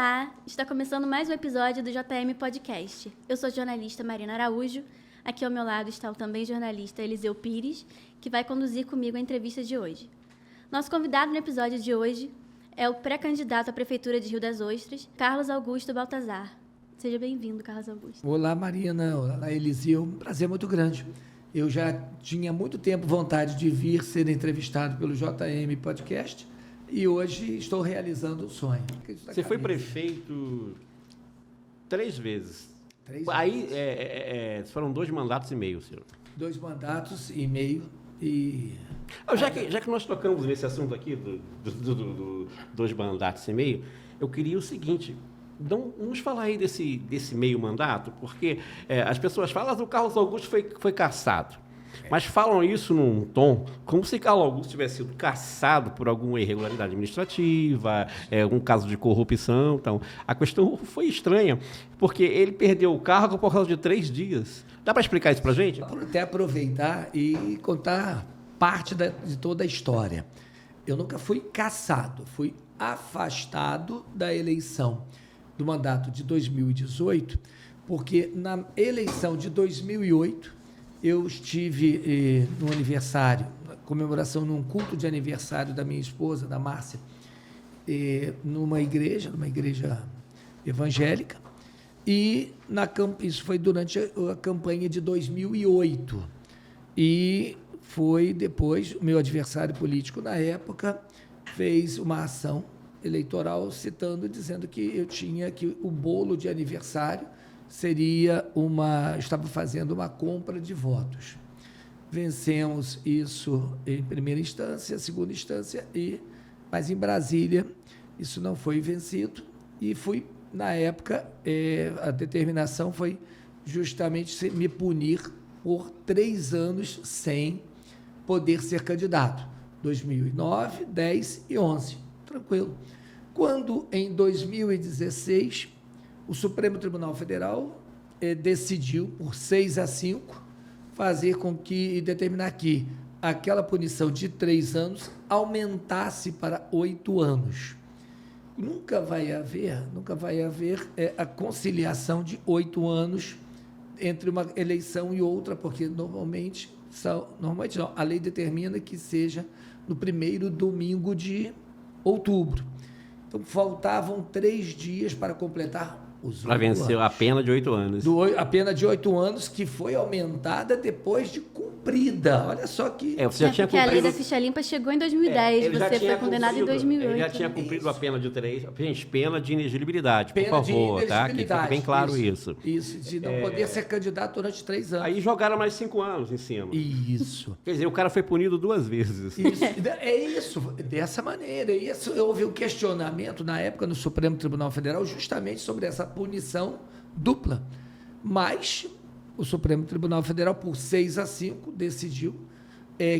Olá, está começando mais um episódio do JM Podcast. Eu sou a jornalista Marina Araújo. Aqui ao meu lado está o também jornalista Eliseu Pires, que vai conduzir comigo a entrevista de hoje. Nosso convidado no episódio de hoje é o pré-candidato à Prefeitura de Rio das Ostras, Carlos Augusto Baltazar. Seja bem-vindo, Carlos Augusto. Olá, Marina. Olá, Eliseu. Um prazer muito grande. Eu já tinha muito tempo vontade de vir ser entrevistado pelo JM Podcast e hoje estou realizando o sonho. Você foi prefeito 3 vezes. 3 Aí vezes. foram 2 mandatos e meio, senhor. 2 mandatos e meio e... Já que nós tocamos nesse assunto aqui, do 2 mandatos e meio, eu queria o seguinte... Vamos falar aí desse meio mandato, porque as pessoas falam que o Carlos Augusto foi cassado, mas falam isso num tom como se Carlos Augusto tivesse sido cassado por alguma irregularidade administrativa, um caso de corrupção. Então, a questão foi estranha, porque ele perdeu o cargo por causa de 3 dias. Dá para explicar isso para a gente? Até aproveitar e contar parte de toda a história. Eu nunca fui cassado, fui afastado da eleição do mandato de 2018, porque na eleição de 2008 eu estive no aniversário, na comemoração, num culto de aniversário da minha esposa, da Márcia, numa igreja evangélica, e isso foi durante a campanha de 2008. E foi depois, o meu adversário político na época fez uma ação eleitoral dizendo que o bolo de aniversário estava fazendo uma compra de votos. Vencemos isso em primeira instância, segunda instância, mas em Brasília isso não foi vencido e na época, a determinação foi justamente me punir por 3 anos sem poder ser candidato, 2009, 10 e 11. Tranquilo. Quando, em 2016, o Supremo Tribunal Federal decidiu, por 6-5, determinar que aquela punição de 3 anos aumentasse para 8 anos. Nunca vai haver a conciliação de 8 anos entre uma eleição e outra, porque normalmente não, a lei determina que seja no primeiro domingo de outubro. Então, faltavam 3 dias para completar os 8 anos. Para vencer a pena de 8 anos. A pena de 8 anos, que foi aumentada depois de cumprida. Olha só que... Você já tinha porque cumprido... a lei da ficha limpa chegou em 2010, você foi condenado em 2008. Ele já tinha cumprido a pena de 3... Gente, pena de inelegibilidade, por pena favor, de tá? Que fique bem claro isso. Isso, de não poder ser candidato durante 3 anos. Aí jogaram mais 5 anos em cima. Isso. Quer dizer, o cara foi punido 2 vezes. Isso, dessa maneira. Houve um questionamento, na época, no Supremo Tribunal Federal, justamente sobre essa punição dupla. Mas o Supremo Tribunal Federal, por 6-5, decidiu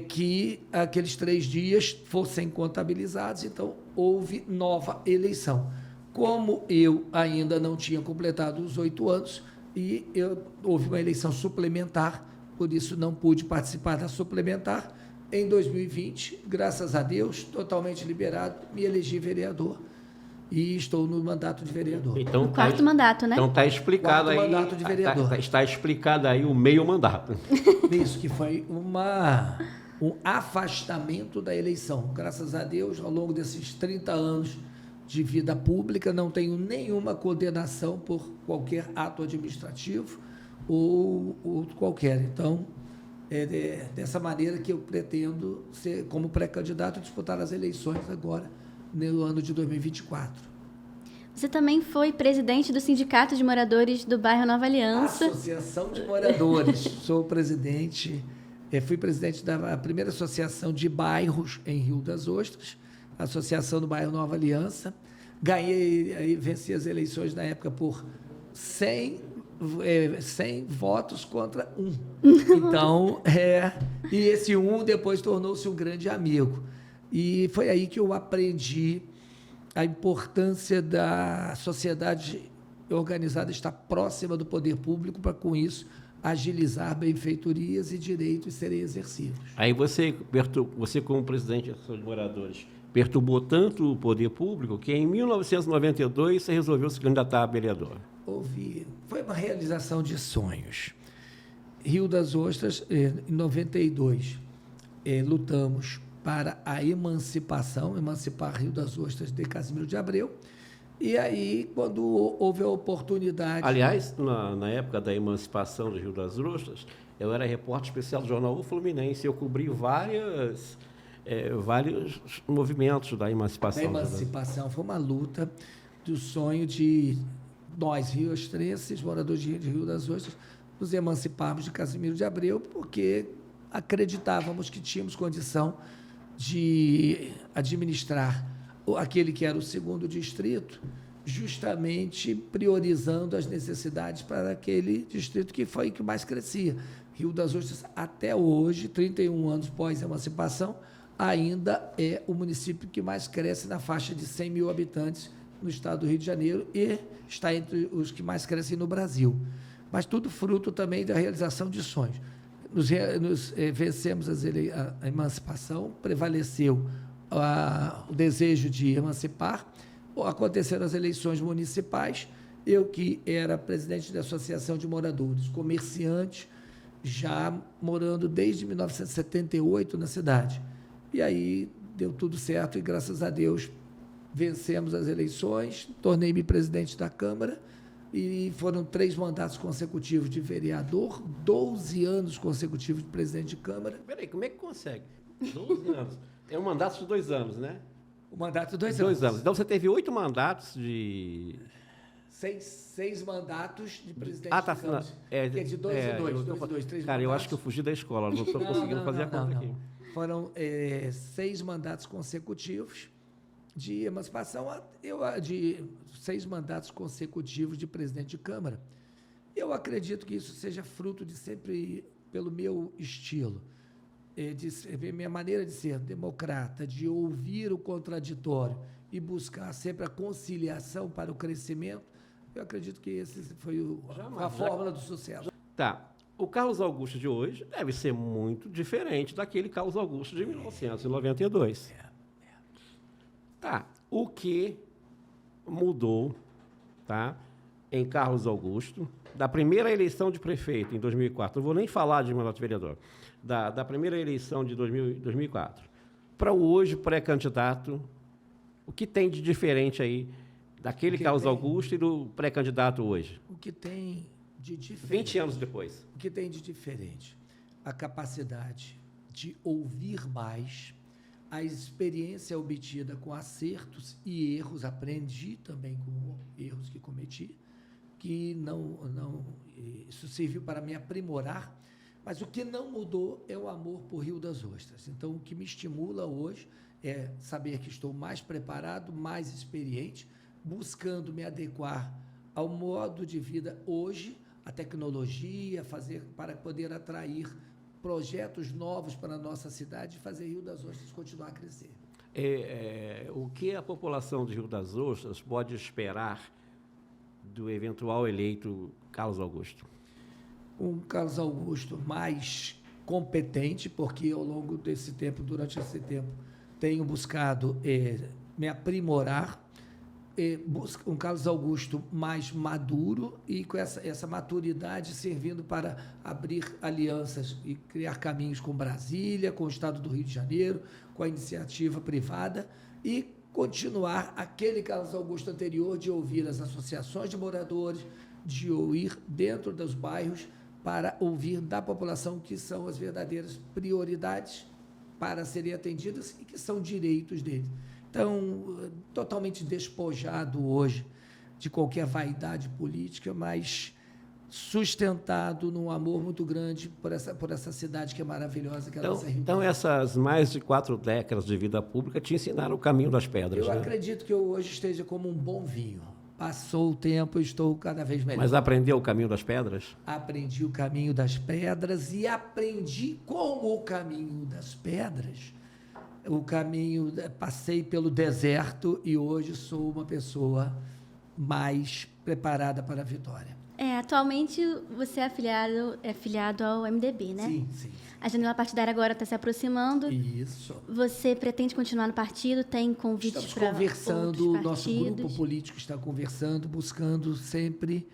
que aqueles 3 dias fossem contabilizados, então houve nova eleição. Como eu ainda não tinha completado os 8 anos, houve uma eleição suplementar, por isso não pude participar da suplementar. Em 2020, graças a Deus, totalmente liberado, me elegi vereador e estou no mandato de vereador. Então, no 4º mandato, né? Então está explicado quarto aí. Mandato de vereador. Está explicado aí o meio mandato. Isso, que foi um afastamento da eleição. Graças a Deus, ao longo desses 30 anos de vida pública, não tenho nenhuma condenação por qualquer ato administrativo ou qualquer. Então, é dessa maneira que eu pretendo ser, como pré-candidato, disputar as eleições agora, no ano de 2024. Você também foi presidente do Sindicato de Moradores do Bairro Nova Aliança. Associação de Moradores. Sou presidente, fui presidente da primeira associação de bairros em Rio das Ostras, Associação do Bairro Nova Aliança. Venci as eleições na época por 100 votos contra 1. Então, e esse 1 depois tornou-se um grande amigo. E foi aí que eu aprendi a importância da sociedade organizada estar próxima do poder público para, com isso, agilizar benfeitorias e direitos serem exercidos. Aí você como presidente da Associação de Moradores, perturbou tanto o poder público que em 1992 você resolveu se candidatar a vereador. Foi uma realização de sonhos. Rio das Ostras, em 92, lutamos para a emancipar Rio das Ostras de Casimiro de Abreu. E aí, quando houve a oportunidade... Aliás, na época da emancipação do Rio das Ostras, eu era repórter especial do jornal O Fluminense, eu cobri vários movimentos da emancipação. A emancipação foi uma luta do sonho de nós, riostrenses, moradores de Rio das Ostras, nos emanciparmos de Casimiro de Abreu, porque acreditávamos que tínhamos condição de administrar aquele que era o segundo distrito, justamente priorizando as necessidades para aquele distrito que foi o que mais crescia. Rio das Ostras, até hoje, 31 anos pós-emancipação, ainda é o município que mais cresce na faixa de 100 mil habitantes no estado do Rio de Janeiro e está entre os que mais crescem no Brasil. Mas tudo fruto também da realização de sonhos. Vencemos a emancipação, prevaleceu o desejo de emancipar, aconteceram as eleições municipais, eu que era presidente da Associação de Moradores, comerciante, já morando desde 1978 na cidade. E aí deu tudo certo e, graças a Deus, vencemos as eleições, tornei-me presidente da Câmara e foram 3 mandatos consecutivos de vereador, 12 anos consecutivos de presidente de Câmara. Peraí, como é que consegue? 12 anos. É um mandato de 2 anos, né? O mandato de 2 anos. 2 anos. Então você teve 8 mandatos de... 6 mandatos de presidente tá. de Câmara. Que é de 2 em 2, 2 em 2, 3 Cara, mandatos. eu acho que eu fugi da escola, não estou conseguindo fazer a conta aqui. Foram 6 mandatos consecutivos de emancipação, de 6 mandatos consecutivos de presidente de Câmara. Eu acredito que isso seja fruto de sempre, pelo meu estilo, minha maneira de ser democrata, de ouvir o contraditório e buscar sempre a conciliação para o crescimento. Eu acredito que esse foi a fórmula do sucesso. Tá. O Carlos Augusto de hoje deve ser muito diferente daquele Carlos Augusto de 1992. Tá. O que mudou, tá, em Carlos Augusto, da primeira eleição de prefeito em 2004, não vou nem falar de mandato de vereador, da primeira eleição de 2004, para o hoje pré-candidato, o que tem de diferente aí daquele Carlos Augusto e do pré-candidato hoje? O que tem de diferente? 20 anos depois. O que tem de diferente? A capacidade de ouvir mais, a experiência obtida com acertos e erros, aprendi também com erros que cometi, que isso serviu para me aprimorar, mas o que não mudou é o amor por Rio das Ostras. Então, o que me estimula hoje é saber que estou mais preparado, mais experiente, buscando me adequar ao modo de vida hoje, a tecnologia, para poder atrair projetos novos para a nossa cidade e fazer Rio das Ostras continuar a crescer. O que a população de Rio das Ostras pode esperar do eventual eleito Carlos Augusto? Um Carlos Augusto mais competente, porque ao longo desse tempo, durante esse tempo, tenho buscado me aprimorar, um Carlos Augusto mais maduro e com essa maturidade servindo para abrir alianças e criar caminhos com Brasília, com o Estado do Rio de Janeiro, com a iniciativa privada e continuar aquele Carlos Augusto anterior de ouvir as associações de moradores, de ir dentro dos bairros para ouvir da população que são as verdadeiras prioridades para serem atendidas e que são direitos deles. Então, totalmente despojado hoje de qualquer vaidade política, mas sustentado num amor muito grande por essa cidade que é maravilhosa, que é a nossa Rio. Então, essas mais de 4 décadas de vida pública te ensinaram o caminho das pedras, Eu né? acredito que eu hoje esteja como um bom vinho. Passou o tempo, eu estou cada vez melhor. Mas aprendeu o caminho das pedras? Aprendi o caminho das pedras e aprendi como o caminho das pedras. Passei pelo deserto e hoje sou uma pessoa mais preparada para a vitória. Atualmente você é filiado ao MDB, né? Sim, sim. A janela partidária agora está se aproximando. Isso. Você pretende continuar no partido? Tem convites Estamos para conversando, outros nosso partidos? grupo político está conversando, buscando sempre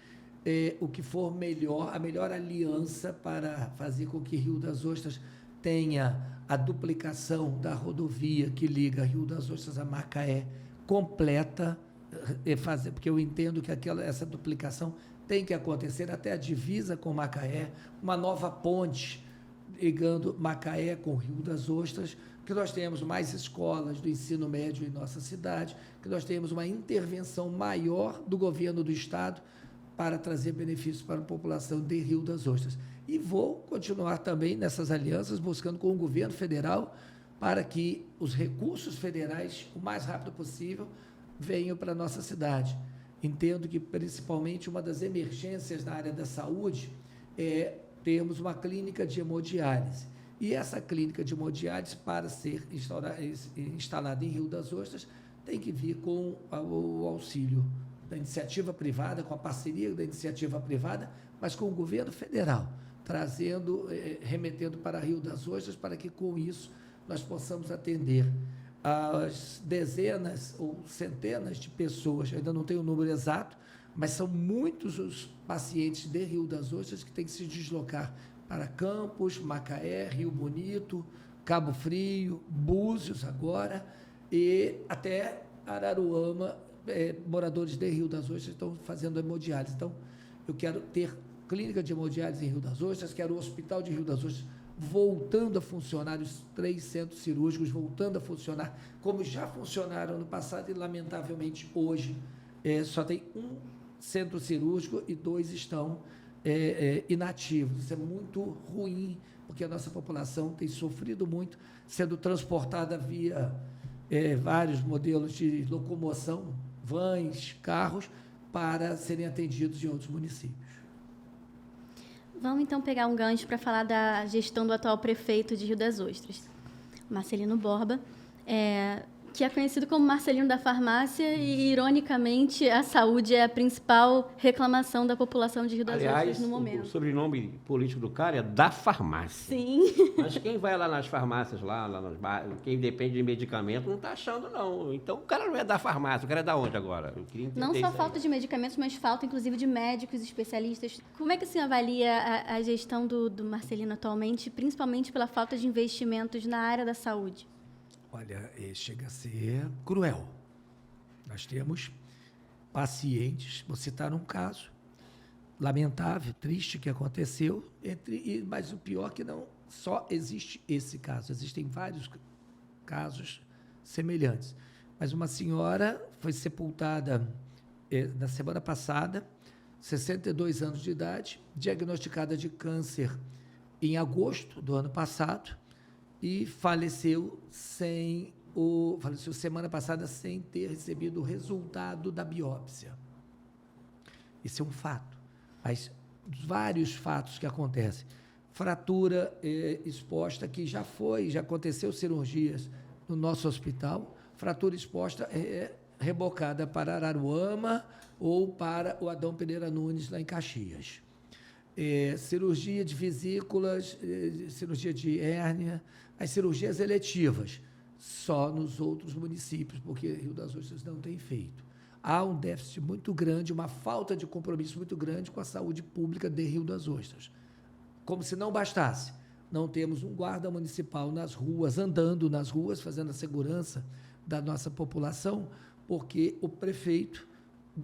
o que for melhor, a melhor aliança para fazer com que Rio das Ostras tenha a duplicação da rodovia que liga Rio das Ostras a Macaé completa, porque eu entendo que essa duplicação tem que acontecer até a divisa com Macaé, uma nova ponte ligando Macaé com Rio das Ostras, que nós tenhamos mais escolas do ensino médio em nossa cidade, que nós tenhamos uma intervenção maior do governo do Estado para trazer benefícios para a população de Rio das Ostras. E vou continuar também nessas alianças, buscando com o governo federal, para que os recursos federais, o mais rápido possível, venham para a nossa cidade. Entendo que, principalmente, uma das emergências na área da saúde é termos uma clínica de hemodiálise. E essa clínica de hemodiálise, para ser instalada em Rio das Ostras, tem que vir com o auxílio da iniciativa privada, com a parceria da iniciativa privada, mas com o governo federal, remetendo para Rio das Ostras, para que, com isso, nós possamos atender as dezenas ou centenas de pessoas, ainda não tenho o número exato, mas são muitos os pacientes de Rio das Ostras que têm que se deslocar para Campos, Macaé, Rio Bonito, Cabo Frio, Búzios agora, e até Araruama, moradores de Rio das Ostras estão fazendo hemodiálise. Então, eu quero ter clínica de hemodiálise em Rio das Ostras, quero o Hospital de Rio das Ostras voltando a funcionar, os 3 centros cirúrgicos voltando a funcionar, como já funcionaram no passado e, lamentavelmente, hoje só tem um centro cirúrgico e 2 estão inativos. Isso é muito ruim, porque a nossa população tem sofrido muito, sendo transportada via vários modelos de locomoção, vans, carros, para serem atendidos em outros municípios. Vamos então pegar um gancho para falar da gestão do atual prefeito de Rio das Ostras, Marcelino Borba, que é conhecido como Marcelino da Farmácia e, ironicamente, a saúde é a principal reclamação da população de Rio das Ostras no momento. O sobrenome político do cara é da farmácia. Sim. Mas quem vai lá nas farmácias, lá nos bairros, quem depende de medicamento, não está achando, não. Então, o cara não é da farmácia, o cara é da onde agora? Eu queria entender não só isso falta aí. de medicamentos, mas falta, inclusive, de médicos especialistas. Como é que você avalia a gestão do Marcelino atualmente, principalmente pela falta de investimentos na área da saúde? Olha, chega a ser cruel. Nós temos pacientes, vou citar um caso lamentável, triste que aconteceu, mas o pior é que não só existe esse caso, existem vários casos semelhantes. Mas uma senhora foi sepultada na semana passada, 62 anos de idade, diagnosticada de câncer em agosto do ano passado, e faleceu semana passada sem ter recebido o resultado da biópsia. Isso é um fato. Mas vários fatos que acontecem. Fratura exposta, que já aconteceu cirurgias no nosso hospital, fratura exposta rebocada para Araruama ou para o Adão Pereira Nunes, lá em Caxias. Cirurgia de vesículas, cirurgia de hérnia, as cirurgias eletivas, só nos outros municípios, porque Rio das Ostras não tem feito. Há um déficit muito grande, uma falta de compromisso muito grande com a saúde pública de Rio das Ostras. Como se não bastasse, não temos um guarda municipal nas ruas, andando nas ruas, fazendo a segurança da nossa população, porque o prefeito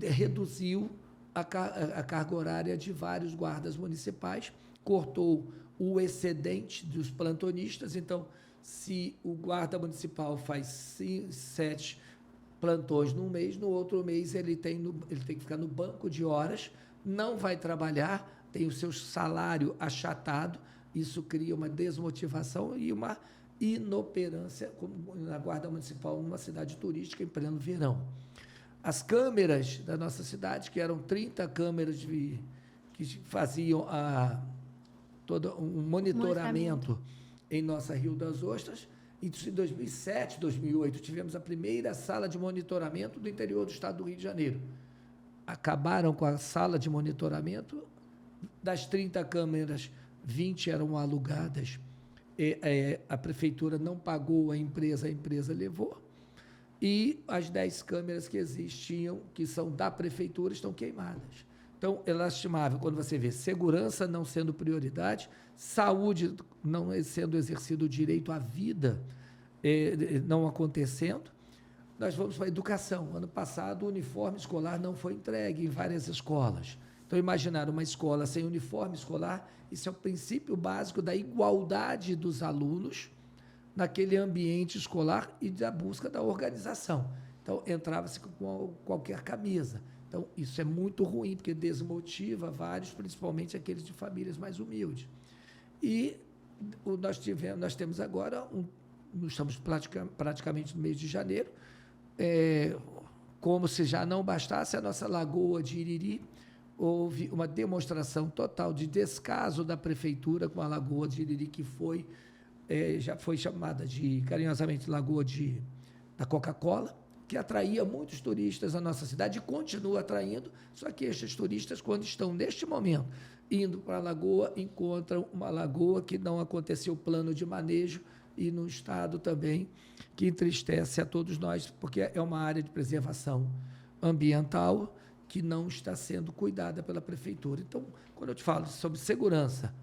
reduziu a carga horária de vários guardas municipais, cortou o excedente dos plantonistas. Então, se o guarda municipal faz 7 plantões num mês, no outro mês ele tem que ficar no banco de horas, não vai trabalhar, tem o seu salário achatado, isso cria uma desmotivação e uma inoperância na guarda municipal numa cidade turística em pleno verão. As câmeras da nossa cidade, que eram 30 câmeras que faziam todo um monitoramento em nossa Rio das Ostras. Em 2007, 2008, tivemos a primeira sala de monitoramento do interior do estado do Rio de Janeiro. acabaram com a sala de monitoramento. Das 30 câmeras, 20 eram alugadas. A prefeitura não pagou a empresa levou. E as 10 câmeras que existiam, que são da prefeitura, estão queimadas. Então, é lastimável quando você vê segurança não sendo prioridade, saúde não sendo exercido o direito à vida, não acontecendo. Nós vamos para a educação. Ano passado, o uniforme escolar não foi entregue em várias escolas. Então, imaginar uma escola sem uniforme escolar, isso é o princípio básico da igualdade dos alunos naquele ambiente escolar e da busca da organização. Então, entrava-se com qualquer camisa. Então, isso é muito ruim, porque desmotiva vários, principalmente aqueles de famílias mais humildes. E nós temos agora, estamos praticamente no mês de janeiro, como se já não bastasse a nossa Lagoa de Iriri, houve uma demonstração total de descaso da prefeitura com a Lagoa de Iriri, que já foi chamada carinhosamente Lagoa da Coca-Cola, que atraía muitos turistas à nossa cidade e continua atraindo, só que estes turistas, quando estão neste momento indo para a lagoa, encontram uma lagoa que não aconteceu plano de manejo e num estado também que entristece a todos nós, porque é uma área de preservação ambiental que não está sendo cuidada pela prefeitura. Então, quando eu te falo sobre segurança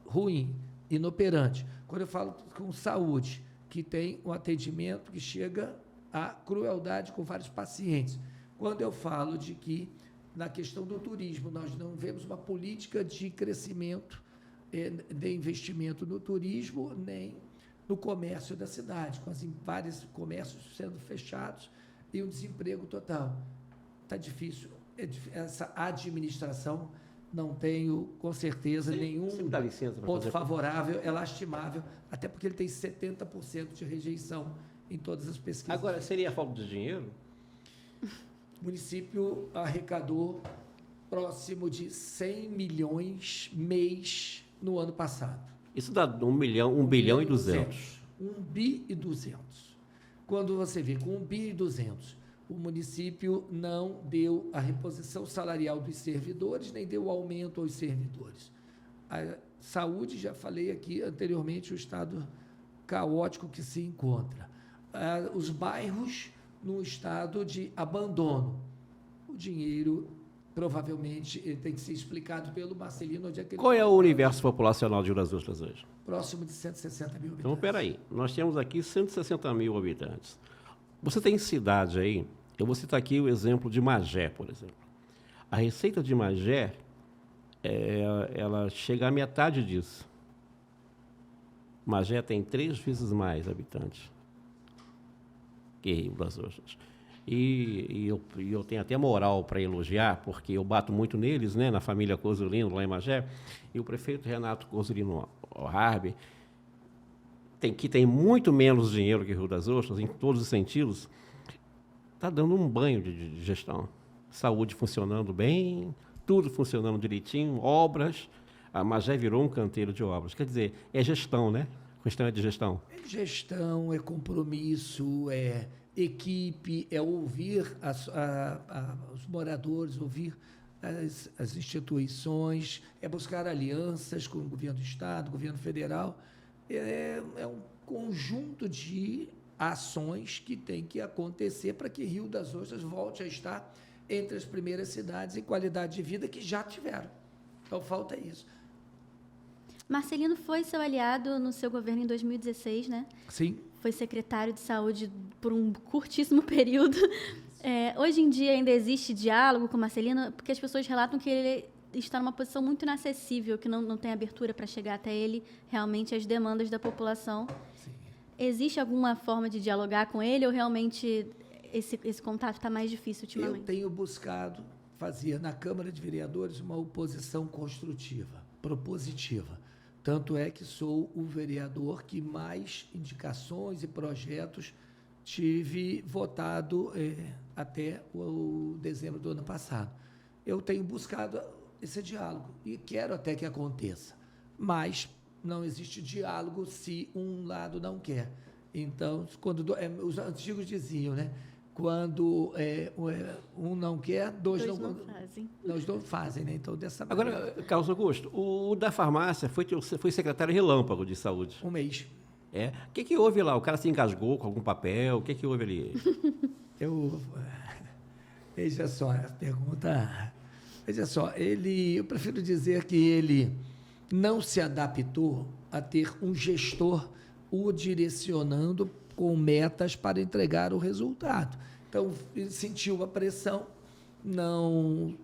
ruim, inoperante, quando eu falo com saúde, que tem um atendimento que chega a crueldade com vários pacientes. Quando eu falo de que, na questão do turismo, nós não vemos uma política de crescimento, de investimento no turismo, nem no comércio da cidade, com vários comércios sendo fechados e um desemprego total. Está difícil. Essa administração, não tenho, com certeza, nenhum ponto favorável, é lastimável, até porque ele tem 70% de rejeição em todas as pesquisas. Agora, seria a falta de dinheiro? O município arrecadou próximo de 100 milhões mês no ano passado. Isso dá 1 bilhão e 200. 1 bi e 200. Quando você vê com 1 bi e 200, o município não deu a reposição salarial dos servidores, nem deu aumento aos servidores. A saúde, já falei aqui anteriormente, o estado caótico que se encontra. Os bairros num estado de abandono. O dinheiro, provavelmente, tem que ser explicado pelo Marcelino. Onde é que Qual é o universo populacional de Rio das Ostras hoje? Próximo de 160 mil habitantes. Então, espera aí. Nós temos aqui 160 mil habitantes. Você tem cidade aí, eu vou citar aqui o exemplo de Magé, por exemplo. A receita de Magé, ela chega à metade disso. Magé tem 3 vezes mais habitantes que Rio das Ostras. E eu tenho até moral para elogiar, porque eu bato muito neles, né, na família Corzulino, lá em Magé, e o prefeito Renato Corzulino Harbi, que tem muito menos dinheiro que Rio das Ostras, em todos os sentidos, está dando um banho de gestão. Saúde funcionando bem, tudo funcionando direitinho, obras. A Magé virou um canteiro de obras. Quer dizer, é gestão, né? A questão é de gestão. É gestão, é compromisso, é equipe, é ouvir os moradores, ouvir as instituições, é buscar alianças com o governo do Estado, governo federal. É um conjunto de ações que tem que acontecer para que Rio das Ostras volte a estar entre as primeiras cidades em qualidade de vida que já tiveram. Então, falta isso. Marcelino foi seu aliado no seu governo em 2016, né? Sim. Foi secretário de saúde por um curtíssimo período. Hoje em dia ainda existe diálogo com Marcelino, porque as pessoas relatam que ele está numa posição muito inacessível, que não tem abertura para chegar até ele, realmente, as demandas da população. Sim. Existe alguma forma de dialogar com ele ou realmente esse contato está mais difícil ultimamente? Eu tenho buscado fazer na Câmara de Vereadores uma oposição construtiva, propositiva. Tanto é que sou o vereador que mais indicações e projetos tive votado até o dezembro do ano passado. Eu tenho buscado esse diálogo e quero até que aconteça, mas não existe diálogo se um lado não quer. Então, os antigos diziam, né? quando um não quer, dois Dois não não fazem. Nós não fazem, né? Então, dessa maneira, Agora, Carlos Augusto, o da farmácia você foi secretário relâmpago de saúde. um mês. É. O que houve lá? O cara se engasgou com algum papel? O que houve ali? Veja só, a pergunta. Veja só, eu prefiro dizer que ele não se adaptou a ter um gestor o direcionando com metas para entregar o resultado. Então, ele sentiu a pressão, não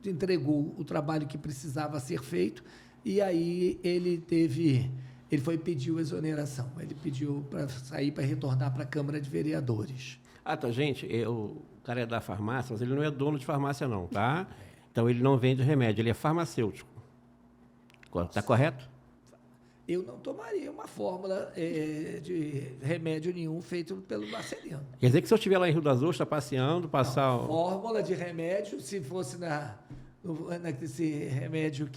entregou o trabalho que precisava ser feito, e aí ele foi pedir exoneração. Ele pediu para sair, para retornar para a Câmara de Vereadores. Ah, tá, gente, o cara é da farmácia, mas ele não é dono de farmácia não, tá? Então ele não vende remédio, ele é farmacêutico. Está correto? Eu não tomaria uma fórmula de remédio nenhum feito pelo Marcelino. Quer dizer que se eu estiver lá em Rio das Ostras passeando, passar... Fórmula de remédio, se fosse nesse remédio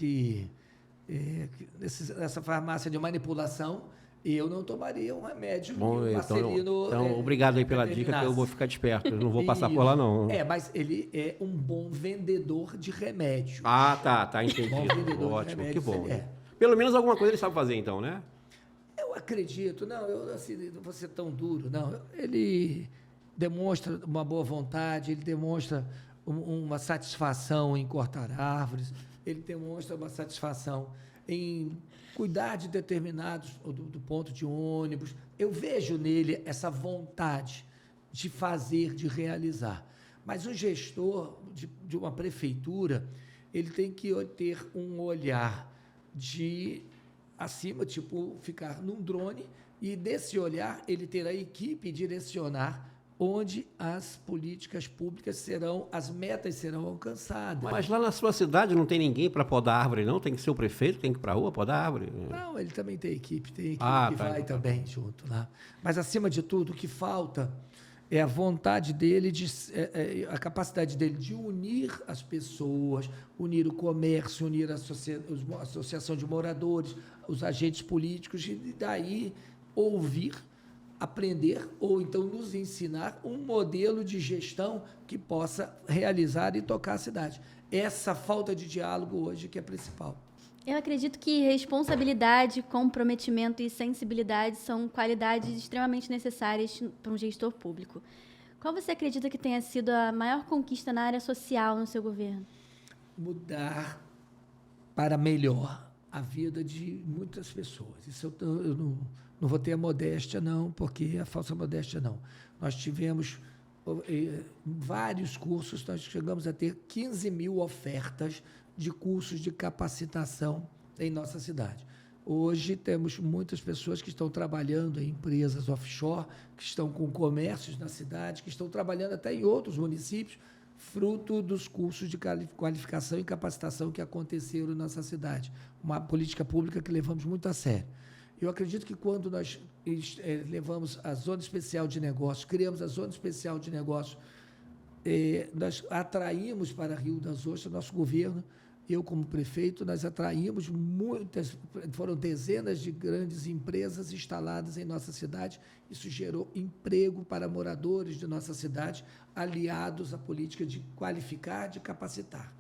nessa farmácia de manipulação, eu não tomaria um remédio Bom, que o Marcelino... Então, obrigado aí pela dica, que eu vou ficar desperto. Eu não vou passar por lá, não. Mas ele é um bom vendedor de remédio. Ah, tá, entendi. Bom vendedor de Ótimo, que remédios, bom. ele é. Pelo menos alguma coisa ele sabe fazer, então, né? Eu acredito, não vou ser tão duro, não. Ele demonstra uma boa vontade, ele demonstra uma satisfação em cortar árvores, ele demonstra uma satisfação em cuidar de determinados, do ponto de ônibus. Eu vejo nele essa vontade de fazer, de realizar. Mas o gestor de uma prefeitura, ele tem que ter um olhar de acima, tipo, ficar num drone, e desse olhar ele ter a equipe direcionar onde as políticas públicas as metas serão alcançadas. Mas lá na sua cidade não tem ninguém para podar árvore, não? Tem que ser o prefeito, tem que ir para a rua podar árvore? Não, ele também tem equipe que tá, vai também junto lá. Mas, acima de tudo, o que falta é a vontade dele, a capacidade dele de unir as pessoas, unir o comércio, unir a associação de moradores, os agentes políticos, e daí ouvir, aprender ou então nos ensinar um modelo de gestão que possa realizar e tocar a cidade. Essa falta de diálogo hoje que é principal. Eu acredito que responsabilidade, comprometimento e sensibilidade são qualidades extremamente necessárias para um gestor público. Qual você acredita que tenha sido a maior conquista na área social no seu governo? Mudar para melhor a vida de muitas pessoas. Isso eu não vou ter a modéstia, não, porque a falsa modéstia, não. Nós tivemos vários cursos, nós chegamos a ter 15 mil ofertas de cursos de capacitação em nossa cidade. Hoje temos muitas pessoas que estão trabalhando em empresas offshore, que estão com comércios na cidade, que estão trabalhando até em outros municípios, fruto dos cursos de qualificação e capacitação que aconteceram na nossa cidade. Uma política pública que levamos muito a sério. Eu acredito que quando nós levamos a Zona Especial de Negócios, criamos a Zona Especial de Negócios, nós atraímos para Rio das Ostras, nosso governo, eu como prefeito, nós atraímos foram dezenas de grandes empresas instaladas em nossa cidade. Isso gerou emprego para moradores de nossa cidade, aliados à política de qualificar, de capacitar.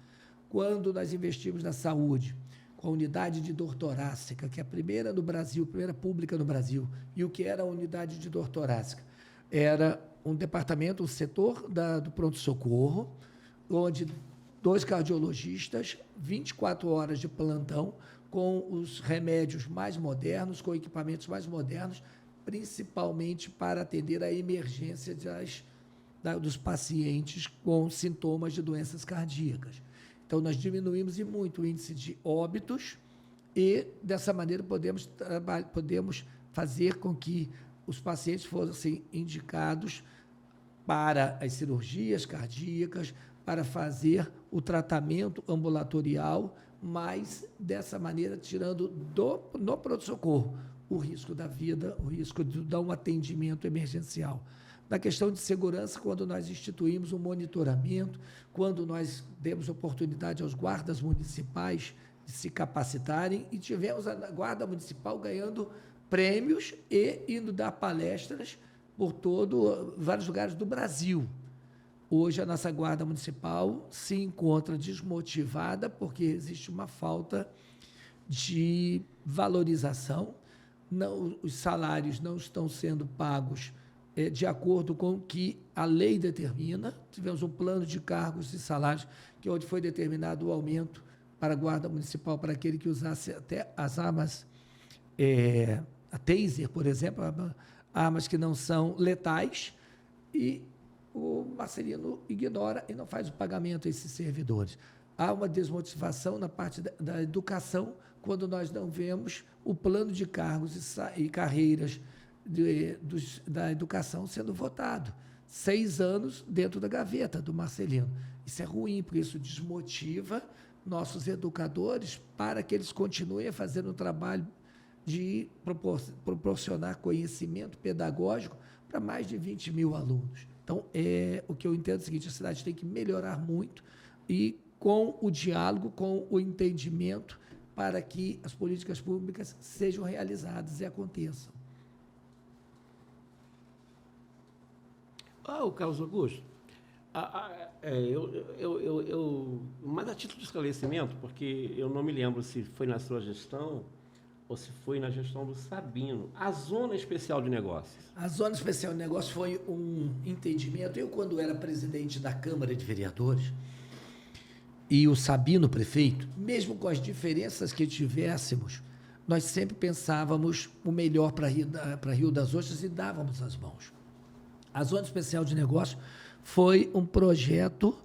Quando nós investimos na saúde, com a unidade de dor torácica, que é a primeira no Brasil, primeira pública no Brasil, e o que era a unidade de dor torácica? Era um departamento, um setor do pronto-socorro, onde 2 cardiologistas, 24 horas de plantão, com os remédios mais modernos, com equipamentos mais modernos, principalmente para atender a emergência dos pacientes com sintomas de doenças cardíacas. Então, nós diminuímos e muito o índice de óbitos e, dessa maneira, podemos fazer com que os pacientes fossem indicados para as cirurgias cardíacas, para fazer o tratamento ambulatorial, mas, dessa maneira, tirando no pronto-socorro o risco da vida, o risco de dar um atendimento emergencial. Na questão de segurança, quando nós instituímos um monitoramento, quando nós demos oportunidade aos guardas municipais de se capacitarem, e tivemos a Guarda Municipal ganhando prêmios e indo dar palestras por vários lugares do Brasil. Hoje, a nossa Guarda Municipal se encontra desmotivada porque existe uma falta de valorização, os salários não estão sendo pagos de acordo com o que a lei determina. Tivemos um plano de cargos e salários onde foi determinado o aumento para a Guarda Municipal para aquele que usasse até as armas, a taser, por exemplo, armas que não são letais, e o Marcelino ignora e não faz o pagamento a esses servidores. Há uma desmotivação na parte da educação, quando nós não vemos o plano de cargos e carreiras da educação sendo votado. 6 anos dentro da gaveta do Marcelino. Isso é ruim, porque isso desmotiva nossos educadores para que eles continuem fazendo o trabalho de proporcionar conhecimento pedagógico para mais de 20 mil alunos. Então, o que eu entendo é o seguinte: a cidade tem que melhorar muito, e com o diálogo, com o entendimento, para que as políticas públicas sejam realizadas e aconteçam. O Carlos Augusto, mas a título de esclarecimento, porque eu não me lembro se foi na sua gestão ou se foi na gestão do Sabino, a Zona Especial de Negócios. A Zona Especial de Negócios foi um entendimento. Eu, quando era presidente da Câmara de Vereadores, e o Sabino prefeito, mesmo com as diferenças que tivéssemos, nós sempre pensávamos o melhor para Rio das Ostras e dávamos as mãos. A Zona Especial de Negócios foi um projeto,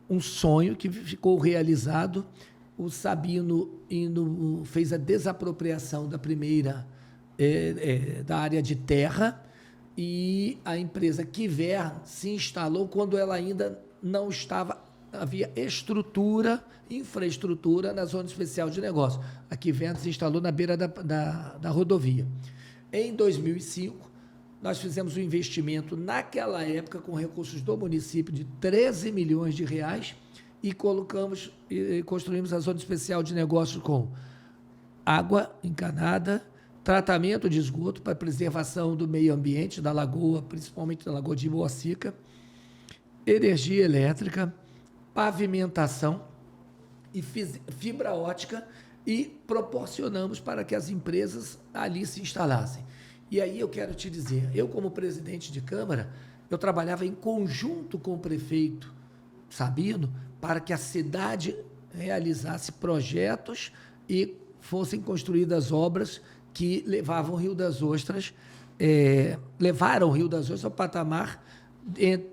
um sonho que ficou realizado. O Sabino fez a desapropriação da primeira, da área de terra, e a empresa Quiver se instalou quando ela ainda não havia infraestrutura na Zona Especial de Negócios. A Quiver se instalou na beira da rodovia. Em 2005, nós fizemos um investimento, naquela época, com recursos do município, de 13 milhões de reais, e construímos a Zona Especial de Negócios com água encanada, tratamento de esgoto para preservação do meio ambiente, da lagoa, principalmente da Lagoa de Boacica, energia elétrica, pavimentação e fibra ótica, e proporcionamos para que as empresas ali se instalassem. E aí eu quero te dizer, eu, como presidente de Câmara, eu trabalhava em conjunto com o prefeito Sabino para que a cidade realizasse projetos e fossem construídas obras que levaram o Rio das Ostras ao patamar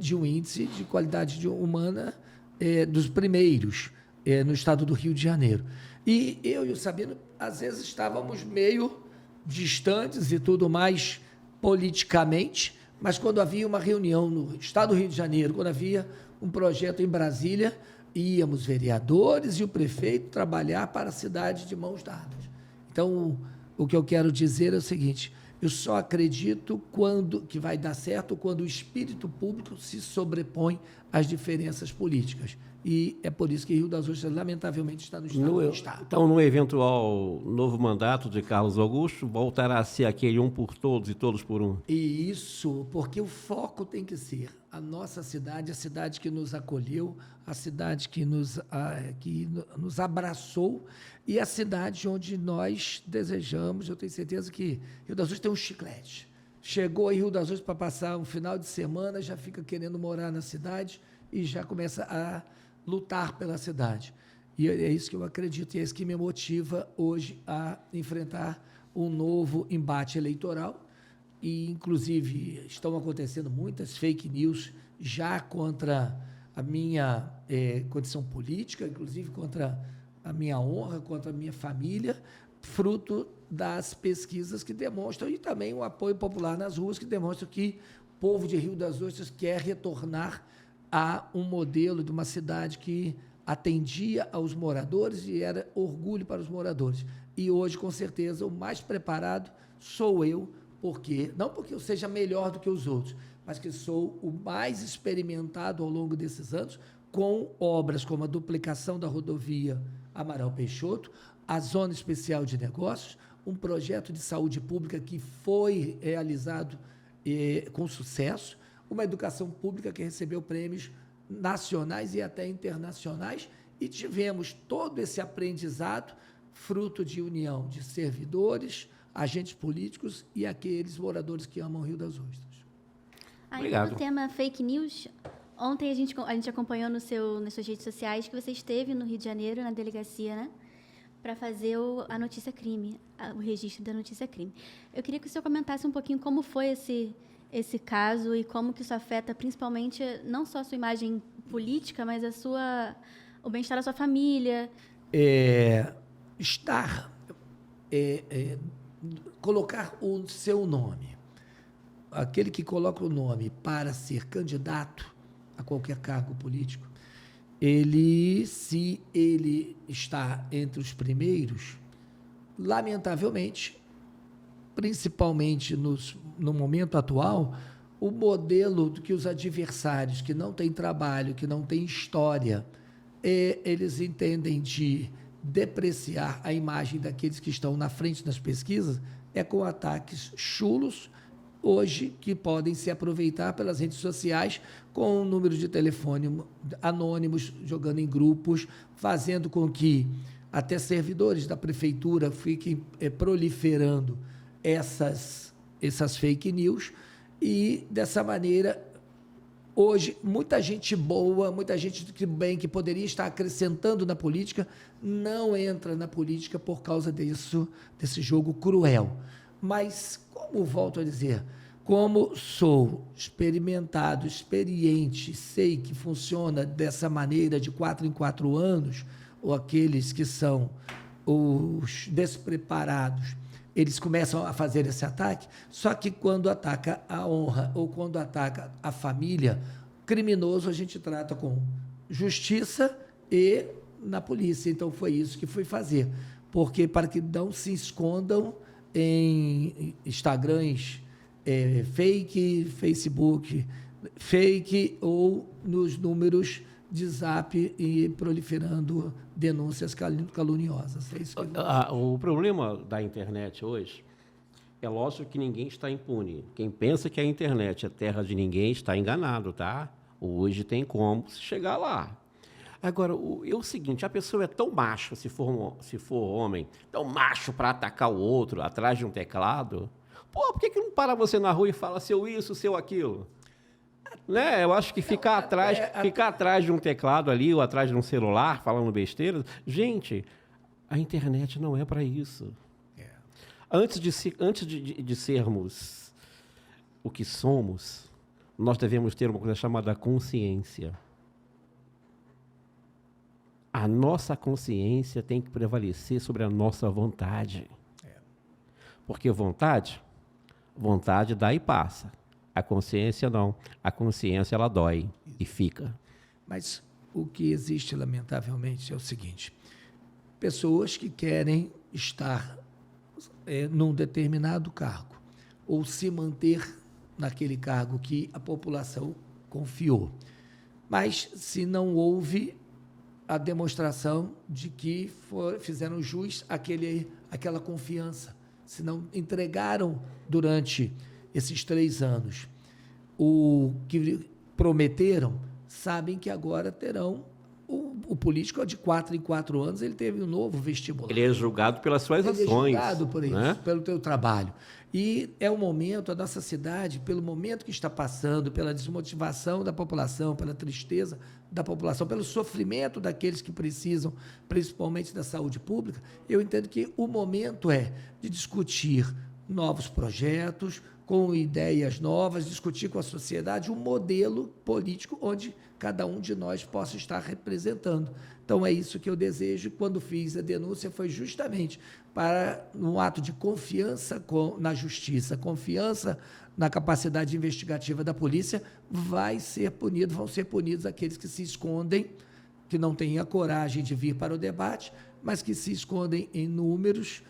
de um índice de qualidade humana dos primeiros no estado do Rio de Janeiro. E eu e o Sabino, às vezes, estávamos meio distantes e tudo mais politicamente, mas quando havia uma reunião no estado do Rio de Janeiro, quando havia um projeto em Brasília, íamos, vereadores e o prefeito, trabalhar para a cidade de mãos dadas. Então, o que eu quero dizer é o seguinte: eu só acredito que vai dar certo quando o espírito público se sobrepõe às diferenças políticas. E é por isso que Rio das Ostras, lamentavelmente, está no estado que está. Então, no eventual novo mandato de Carlos Augusto, voltará a ser aquele um por todos e todos por um? E isso, porque o foco tem que ser a nossa cidade, a cidade que nos acolheu, a cidade que nos abraçou, e a cidade onde nós desejamos. Eu tenho certeza que Rio das Ostras tem um chiclete. Chegou em Rio das Ostras para passar um final de semana, já fica querendo morar na cidade e já começa a lutar pela cidade. E é isso que eu acredito, e é isso que me motiva hoje a enfrentar um novo embate eleitoral. E, inclusive, estão acontecendo muitas fake news já contra a minha condição política, inclusive contra a minha honra, contra a minha família, fruto das pesquisas que demonstram, e também o apoio popular nas ruas, que demonstram que o povo de Rio das Ostras quer retornar a um modelo de uma cidade que atendia aos moradores e era orgulho para os moradores. E hoje, com certeza, o mais preparado sou eu, não porque eu seja melhor do que os outros, mas que sou o mais experimentado ao longo desses anos, com obras como a duplicação da rodovia Amaral Peixoto, a Zona Especial de Negócios, um projeto de saúde pública que foi realizado com sucesso, uma educação pública que recebeu prêmios nacionais e até internacionais, e tivemos todo esse aprendizado fruto de união de servidores, agentes políticos e aqueles moradores que amam o Rio das Ostras. Obrigado. No tema fake news, ontem a gente acompanhou nas suas redes sociais que você esteve no Rio de Janeiro, na delegacia, né? Para fazer a notícia crime, o registro da notícia crime. Eu queria que o senhor comentasse um pouquinho como foi esse caso e como que isso afeta principalmente não só a sua imagem política, mas o bem-estar da sua família. Colocar o seu nome. Aquele que coloca o nome para ser candidato a qualquer cargo político, se ele está entre os primeiros, lamentavelmente, principalmente no momento atual, o modelo que os adversários que não têm trabalho, que não têm história, eles entendem de depreciar a imagem daqueles que estão na frente das pesquisas, com ataques chulos, hoje, que podem se aproveitar pelas redes sociais com números de telefone anônimos, jogando em grupos, fazendo com que até servidores da prefeitura fiquem proliferando essas fake news e, dessa maneira, hoje, muita gente boa, muita gente que bem, que poderia estar acrescentando na política, não entra na política por causa desse jogo cruel. Mas, como volto a dizer, como sou experimentado, experiente, sei que funciona dessa maneira de 4 em 4 anos, ou aqueles que são os despreparados, eles começam a fazer esse ataque, só que quando ataca a honra ou quando ataca a família, criminoso a gente trata com justiça e na polícia. Então foi isso que fui fazer, porque para que não se escondam em Instagrams fake, Facebook fake ou nos números de Zap e proliferando denúncias caluniosas. É isso que O problema da internet hoje é lógico que ninguém está impune. Quem pensa que a internet é terra de ninguém está enganado, tá? Hoje tem como se chegar lá. Agora, é o seguinte, a pessoa é tão macho, se for homem, tão macho para atacar o outro atrás de um teclado. Pô, por que não para você na rua e fala seu isso, seu aquilo? Né? Eu acho que ficar atrás de um teclado ali ou atrás de um celular falando besteira, gente, a internet não é para isso. Antes de sermos o que somos, nós devemos ter uma coisa chamada consciência. A nossa consciência tem que prevalecer sobre a nossa vontade. Porque vontade dá e passa. A consciência não. A consciência, ela dói e fica. Mas o que existe, lamentavelmente, é o seguinte: pessoas que querem estar num determinado cargo ou se manter naquele cargo que a população confiou. Mas se não houve a demonstração de que fizeram jus àquela confiança, se não entregaram durante esses 3 anos o que prometeram, sabem que agora terão o político de 4 em 4 anos, ele teve um novo vestibular. Ele é julgado pelas suas ações. Ele é julgado por isso, né? Pelo teu trabalho. E é um momento, a nossa cidade, pelo momento que está passando, pela desmotivação da população, pela tristeza da população, pelo sofrimento daqueles que precisam, principalmente da saúde pública, eu entendo que o momento é de discutir novos projetos, com ideias novas, discutir com a sociedade um modelo político onde cada um de nós possa estar representando. Então, é isso que eu desejo. Quando fiz a denúncia, foi justamente para um ato de confiança na justiça, confiança na capacidade investigativa da polícia, vão ser punidos aqueles que se escondem, que não têm a coragem de vir para o debate, mas que se escondem em números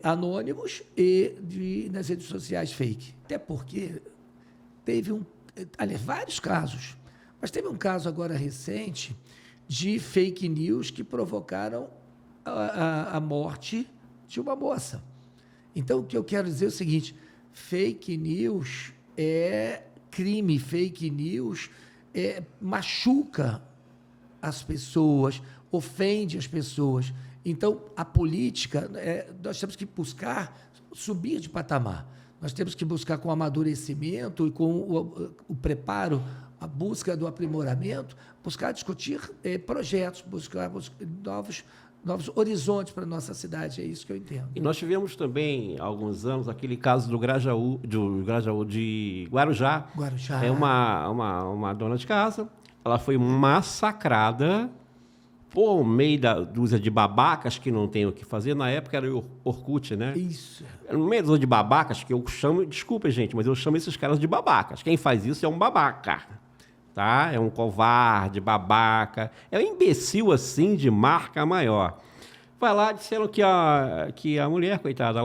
anônimos e nas redes sociais fake. Até porque teve vários casos, mas teve um caso agora recente de fake news que provocaram a morte de uma moça. Então, o que eu quero dizer é o seguinte: fake news crime, fake news, machuca as pessoas, ofende as pessoas. Então, a política, nós temos que buscar subir de patamar. Nós temos que buscar com amadurecimento e com o preparo, a busca do aprimoramento, buscar discutir projetos, buscar novos horizontes para a nossa cidade. É isso que eu entendo. E nós tivemos também, há alguns anos, aquele caso do Grajaú de Guarujá. Guarujá. É uma dona de casa, ela foi massacrada por meio da dúzia de babacas que não tem o que fazer. Na época era o Orkut, né? Isso. No meio da dúzia de babacas, que eu chamo, desculpa, gente, mas eu chamo esses caras de babacas. Quem faz isso é um babaca, tá? É um covarde, babaca, é um imbecil assim de marca maior. Vai lá, disseram que a mulher, coitada,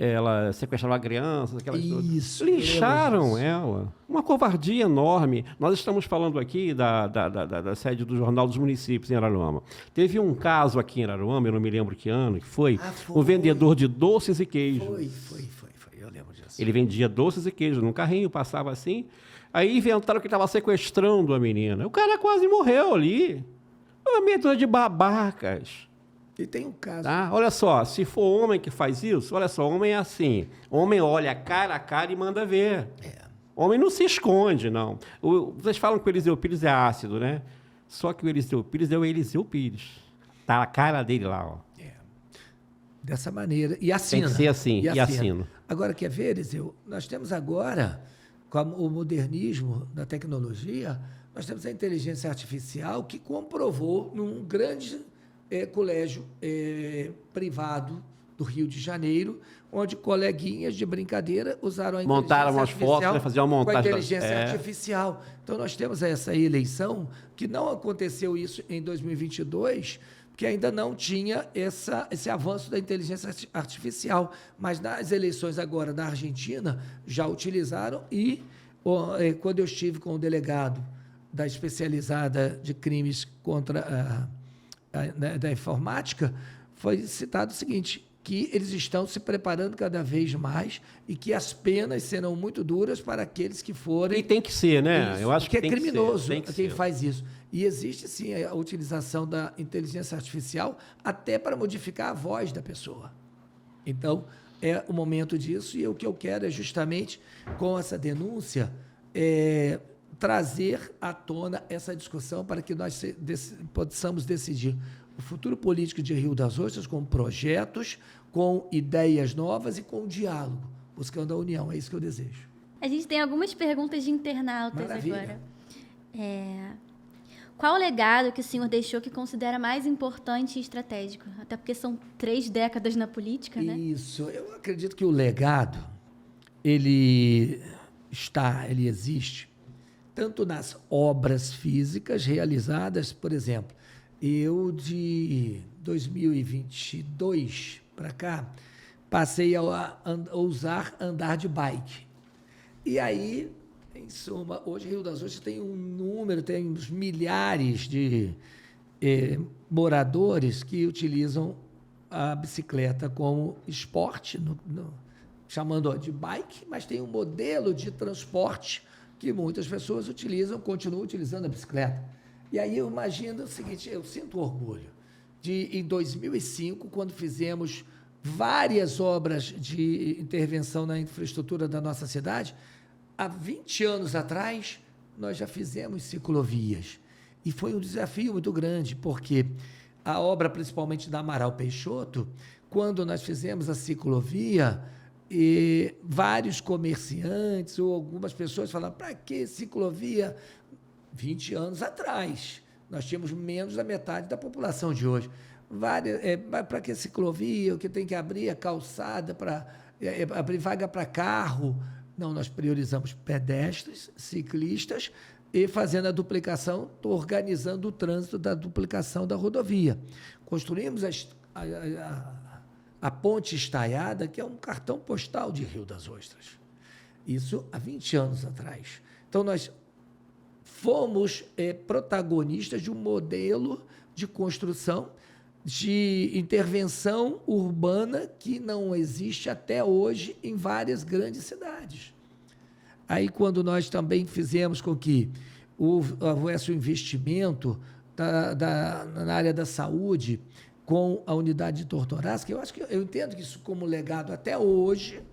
ela sequestrava crianças, aquelas Isso. coisas. Lincharam ela. Uma covardia enorme. Nós estamos falando aqui da sede do Jornal dos Municípios em Araruama. Teve um caso aqui em Araruama, eu não me lembro que ano que foi, um vendedor de doces e queijos. Foi. Eu lembro disso. Ele vendia doces e queijos num carrinho, passava assim. Aí inventaram que estava sequestrando a menina. O cara quase morreu ali. Uma meia de babacas. E tem um caso. Tá? Olha só, se for homem que faz isso, olha só, homem é assim. Homem olha cara a cara e manda ver. Homem não se esconde, não. Vocês falam que o Eliseu Pires é ácido, né? Só que o Eliseu Pires é o Eliseu Pires. Tá a cara dele lá, ó. Dessa maneira. E assina. Tem que ser assim, e assino. Agora, quer ver, Eliseu? Nós temos agora, com o modernismo da tecnologia, nós temos a inteligência artificial que comprovou num grande colégio privado do Rio de Janeiro, onde coleguinhas de brincadeira usaram a inteligência montaram umas fotos, né, fazer uma montagem com a inteligência artificial. Então, nós temos essa eleição, que não aconteceu isso em 2022, porque ainda não tinha esse avanço da inteligência artificial. Mas nas eleições agora na Argentina, já utilizaram e, quando eu estive com o delegado da especializada de crimes contra da informática, foi citado o seguinte, que eles estão se preparando cada vez mais e que as penas serão muito duras para aqueles que forem... E tem que ser, né? Isso, Eu acho que é tem criminoso que quem ser. faz isso. E existe, sim, a utilização da inteligência artificial até para modificar a voz da pessoa. Então, é o momento disso e o que eu quero é justamente, com essa denúncia, trazer à tona essa discussão para que nós possamos decidir o futuro político de Rio das Ostras com projetos, com ideias novas e com diálogo, buscando a união. É isso que eu desejo. A gente tem algumas perguntas de internautas. Maravilha. agora. Qual o legado que o senhor deixou que considera mais importante e estratégico? Até porque são 3 décadas na política, né? Isso. Eu acredito que o legado, ele existe, tanto nas obras físicas realizadas, por exemplo, eu de 2022 para cá, passei a usar andar de bike. E aí, em suma, hoje Rio das Ostras tem tem uns milhares de moradores que utilizam a bicicleta como esporte, chamando de bike, mas tem um modelo de transporte que muitas pessoas continuam utilizando a bicicleta. E aí eu imagino o seguinte, eu sinto orgulho de, em 2005, quando fizemos várias obras de intervenção na infraestrutura da nossa cidade, há 20 anos atrás, nós já fizemos ciclovias. E foi um desafio muito grande, porque a obra, principalmente da Amaral Peixoto, quando nós fizemos a ciclovia, vários comerciantes ou algumas pessoas falaram, para que ciclovia? 20 anos atrás, nós tínhamos menos da metade da população de hoje. Para que ciclovia? O que tem que abrir a calçada para abrir vaga para carro? Não, nós priorizamos pedestres, ciclistas e fazendo a duplicação, organizando o trânsito da duplicação da rodovia. Construímos a Ponte Estaiada, que é um cartão postal de Rio das Ostras. Isso há 20 anos atrás. Então, nós fomos protagonistas de um modelo de construção, de intervenção urbana que não existe até hoje em várias grandes cidades. Aí, quando nós também fizemos com que houvesse um investimento na área da saúde com a unidade de dor torácica, eu entendo que isso como legado até hoje.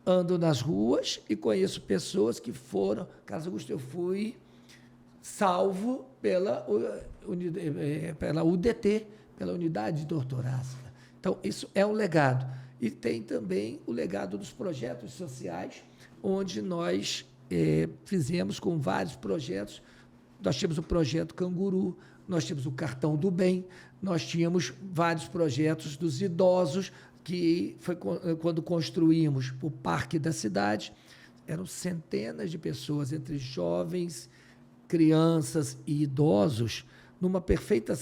Ando nas ruas e conheço pessoas que foram. Carlos Augusto, eu fui salvo pela UDT, pela unidade de dor torácica. Então, isso é um legado. E tem também o legado dos projetos sociais, onde nós fizemos com vários projetos. Nós tínhamos o projeto Canguru, nós tínhamos o Cartão do Bem, nós tínhamos vários projetos dos idosos, que foi quando construímos o Parque da Cidade. Eram centenas de pessoas, entre jovens, crianças e idosos, numa perfeita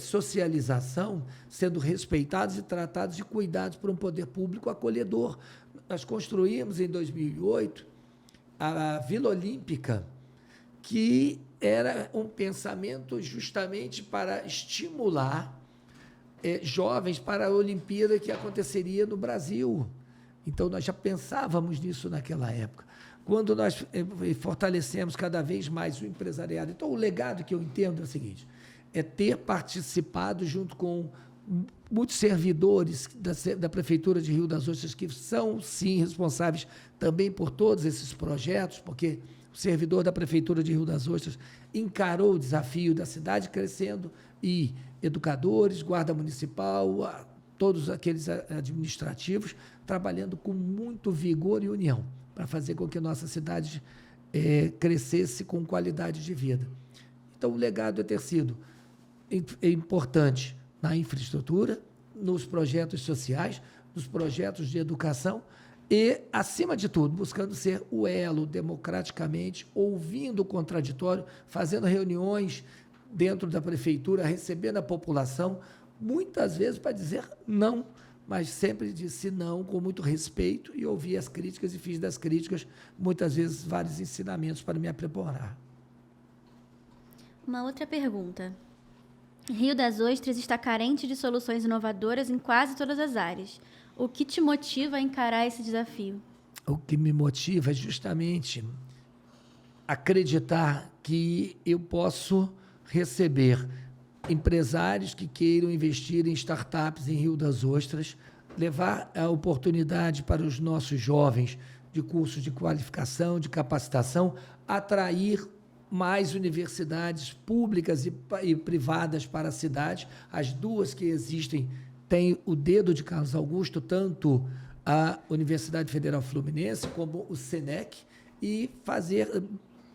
socialização, sendo respeitados e tratados e cuidados por um poder público acolhedor. Nós construímos, em 2008, a Vila Olímpica, que era um pensamento justamente para estimular jovens para a Olimpíada que aconteceria no Brasil. Então, nós já pensávamos nisso naquela época. Quando nós fortalecemos cada vez mais o empresariado. Então, o legado que eu entendo é o seguinte, é ter participado junto com muitos servidores da Prefeitura de Rio das Ostras, que são, sim, responsáveis também por todos esses projetos, porque o servidor da Prefeitura de Rio das Ostras encarou o desafio da cidade crescendo, e educadores, guarda municipal, todos aqueles administrativos, trabalhando com muito vigor e união para fazer com que a nossa cidade crescesse com qualidade de vida. Então, o legado é ter sido importante na infraestrutura, nos projetos sociais, nos projetos de educação e, acima de tudo, buscando ser o elo democraticamente, ouvindo o contraditório, fazendo reuniões dentro da prefeitura, recebendo a população, muitas vezes para dizer não, mas sempre disse não com muito respeito e ouvi as críticas e fiz das críticas, muitas vezes, vários ensinamentos para me aprimorar. Uma outra pergunta. Rio das Ostras está carente de soluções inovadoras em quase todas as áreas. O que te motiva a encarar esse desafio? O que me motiva é justamente acreditar que eu posso receber empresários que queiram investir em startups em Rio das Ostras, levar a oportunidade para os nossos jovens de cursos de qualificação, de capacitação, atrair mais universidades públicas e privadas para a cidade. As duas que existem têm o dedo de Carlos Augusto, tanto a Universidade Federal Fluminense como o SENEC, e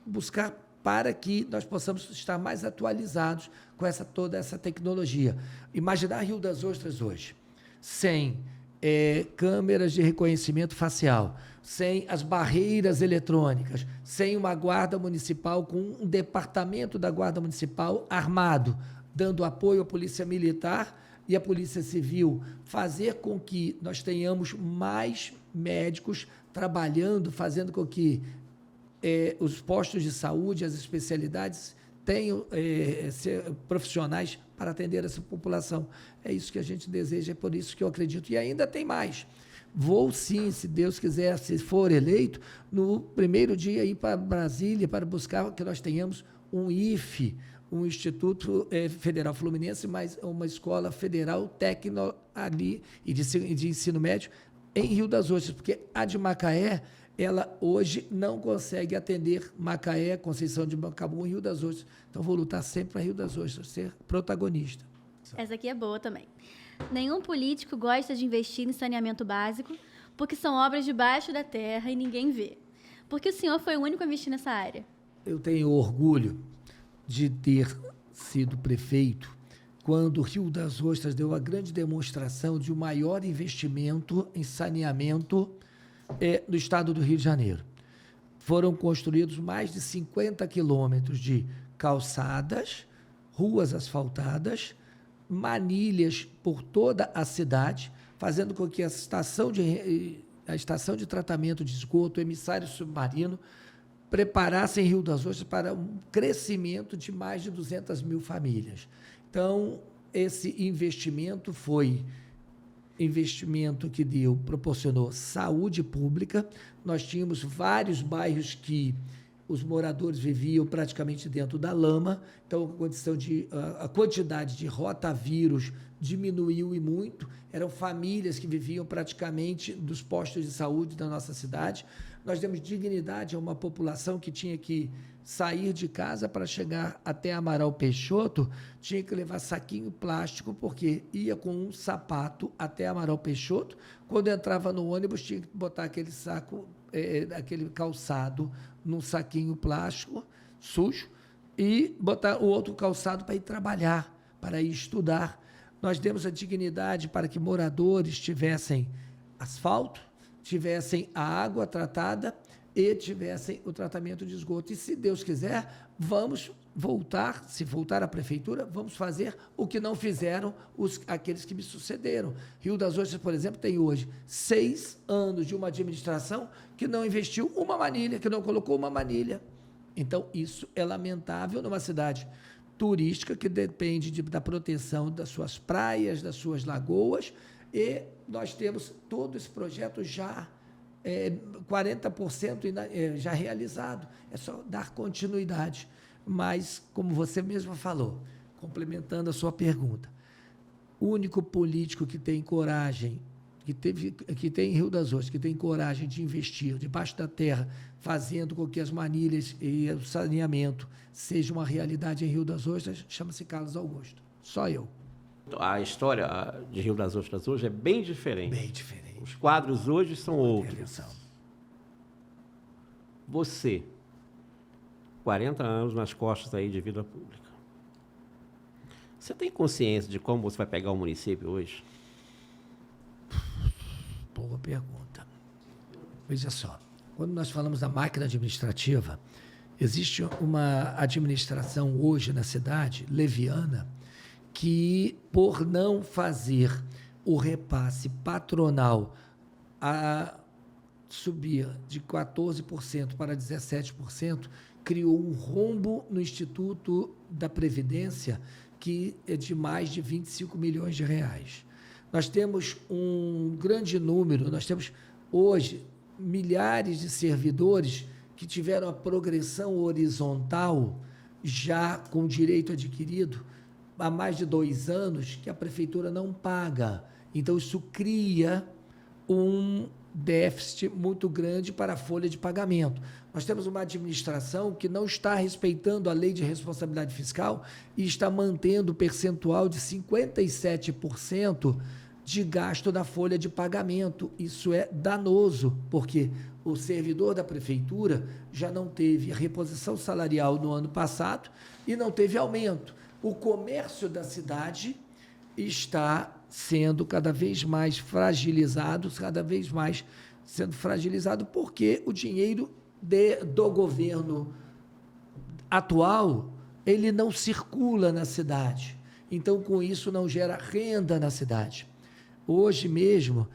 buscar para que nós possamos estar mais atualizados com toda essa tecnologia. Imaginar Rio das Ostras hoje, sem câmeras de reconhecimento facial, sem as barreiras eletrônicas, sem uma guarda municipal, com um departamento da guarda municipal armado, dando apoio à polícia militar e à polícia civil, fazer com que nós tenhamos mais médicos trabalhando, fazendo com que os postos de saúde, as especialidades, tenham profissionais para atender essa população. É isso que a gente deseja, é por isso que eu acredito. E ainda tem mais. Vou sim, se Deus quiser, se for eleito, no primeiro dia ir para Brasília para buscar que nós tenhamos um IFE, um Instituto Federal Fluminense, mas uma escola federal técnica ali e de ensino médio em Rio das Ostras, porque a de Macaé, ela hoje não consegue atender Macaé, Conceição de Macabu e Rio das Ostras. Então, vou lutar sempre para Rio das Ostras ser protagonista. Essa aqui é boa também. Nenhum político gosta de investir em saneamento básico, porque são obras debaixo da terra e ninguém vê. Porque o senhor foi o único a investir nessa área. Eu tenho orgulho de ter sido prefeito quando Rio das Ostras deu a grande demonstração de o maior investimento em saneamento no estado do Rio de Janeiro. Foram construídos mais de 50 quilômetros de calçadas, ruas asfaltadas, manilhas por toda a cidade, fazendo com que a estação de tratamento de esgoto, o emissário submarino, preparassem Rio das Ostras para um crescimento de mais de 200 mil famílias. Então, esse investimento foi investimento que proporcionou saúde pública. Nós tínhamos vários bairros que os moradores viviam praticamente dentro da lama, então a quantidade de rotavírus diminuiu e muito, eram famílias que viviam praticamente dos postos de saúde da nossa cidade. Nós demos dignidade a uma população que tinha que sair de casa para chegar até Amaral Peixoto, tinha que levar saquinho plástico, porque ia com um sapato até Amaral Peixoto, quando entrava no ônibus tinha que botar aquele saco, aquele calçado num saquinho plástico sujo e botar o outro calçado para ir trabalhar, para ir estudar. Nós demos a dignidade para que moradores tivessem asfalto, tivessem a água tratada e tivessem o tratamento de esgoto. E, se Deus quiser, vamos voltar, se voltar à prefeitura, vamos fazer o que não fizeram aqueles que me sucederam. Rio das Ostras, por exemplo, tem hoje 6 anos de uma administração que não investiu uma manilha, que não colocou uma manilha. Então, isso é lamentável numa cidade turística que depende da proteção das suas praias, das suas lagoas, e nós temos todo esse projeto já 40% já realizado. É só dar continuidade. Mas, como você mesmo falou, complementando a sua pergunta, o único político que tem coragem, que tem em Rio das Ostras, que tem coragem de investir debaixo da terra, fazendo com que as manilhas e o saneamento sejam uma realidade em Rio das Ostras, chama-se Carlos Augusto. Só eu. A história de Rio das Ostras hoje é bem diferente. Bem diferente. Os quadros hoje são outros. Você, 40 anos nas costas aí de vida pública. Você tem consciência de como você vai pegar o município hoje? Boa pergunta. Veja só, quando nós falamos da máquina administrativa, existe uma administração hoje na cidade, leviana, que, por não fazer o repasse patronal subir de 14% para 17%, criou um rombo no Instituto da Previdência que é de mais de 25 milhões de reais. Nós temos um grande número, nós temos hoje milhares de servidores que tiveram a progressão horizontal já com direito adquirido há mais de 2 anos que a prefeitura não paga. Então, isso cria um déficit muito grande para a folha de pagamento. Nós temos uma administração que não está respeitando a lei de responsabilidade fiscal e está mantendo o percentual de 57% de gasto da folha de pagamento. Isso é danoso, porque o servidor da prefeitura já não teve reposição salarial no ano passado e não teve aumento. O comércio da cidade está sendo cada vez mais fragilizado, porque o dinheiro do governo atual, ele não circula na cidade. Então, com isso, não gera renda na cidade. Hoje mesmo,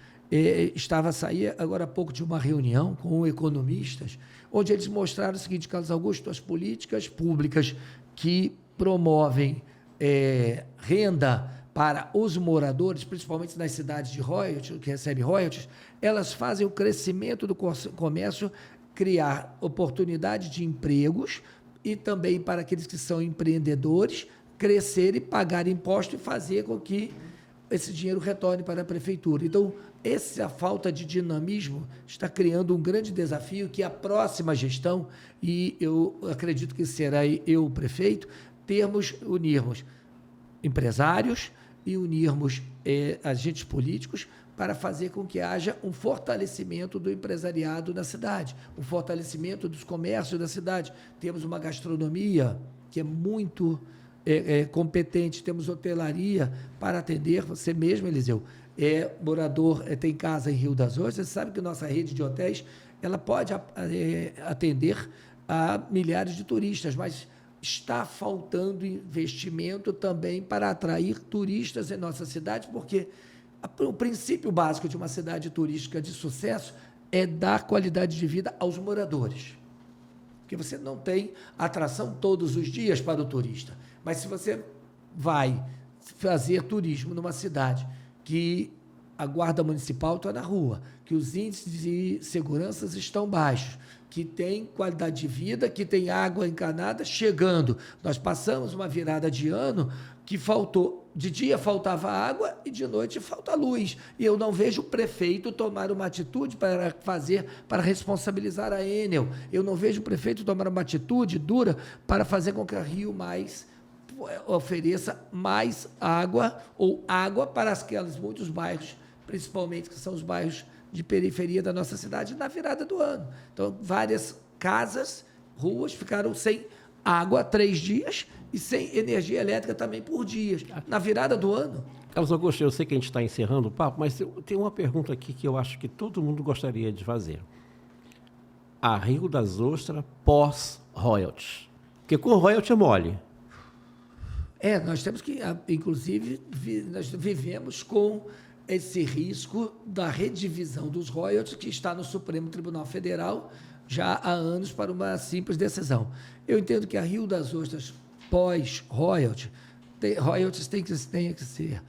estava a sair, agora há pouco, de uma reunião com economistas, onde eles mostraram o seguinte: Carlos Augusto, as políticas públicas que promovem renda para os moradores, principalmente nas cidades de royalties, que recebem royalties, elas fazem o crescimento do comércio, criar oportunidade de empregos e também para aqueles que são empreendedores crescerem, pagar imposto e fazer com que esse dinheiro retorne para a prefeitura. Então, essa falta de dinamismo está criando um grande desafio que a próxima gestão, e eu acredito que será eu o prefeito, unirmos empresários e unirmos agentes políticos para fazer com que haja um fortalecimento do empresariado na cidade, um fortalecimento dos comércios da cidade. Temos uma gastronomia que é muito competente, temos hotelaria para atender. Você mesmo, Eliseu, morador, tem casa em Rio das Ostras, você sabe que nossa rede de hotéis ela pode atender a milhares de turistas, mas está faltando investimento também para atrair turistas em nossa cidade, porque o princípio básico de uma cidade turística de sucesso é dar qualidade de vida aos moradores. Porque você não tem atração todos os dias para o turista. Mas se você vai fazer turismo numa cidade que a guarda municipal está na rua, que os índices de segurança estão baixos, que tem qualidade de vida, que tem água encanada chegando. Nós passamos uma virada de ano que faltou, de dia faltava água e de noite falta luz. E eu não vejo o prefeito tomar uma atitude para responsabilizar a Enel. Eu não vejo o prefeito tomar uma atitude dura para fazer com que a Rio Mais ofereça mais água ou água para aqueles muitos bairros, principalmente que são os bairros de periferia da nossa cidade, na virada do ano. Então, várias casas, ruas ficaram sem água 3 dias e sem energia elétrica também por dias, na virada do ano. Carlos Augusto, eu sei que a gente está encerrando o papo, mas eu tenho uma pergunta aqui que eu acho que todo mundo gostaria de fazer. A Rio das Ostras pós-royalties. Porque com royalties é mole. Nós temos que, inclusive, nós vivemos com esse risco da redivisão dos royalties que está no Supremo Tribunal Federal já há anos para uma simples decisão. Eu entendo que a Rio das Ostras pós-royalties, royalties tem que ser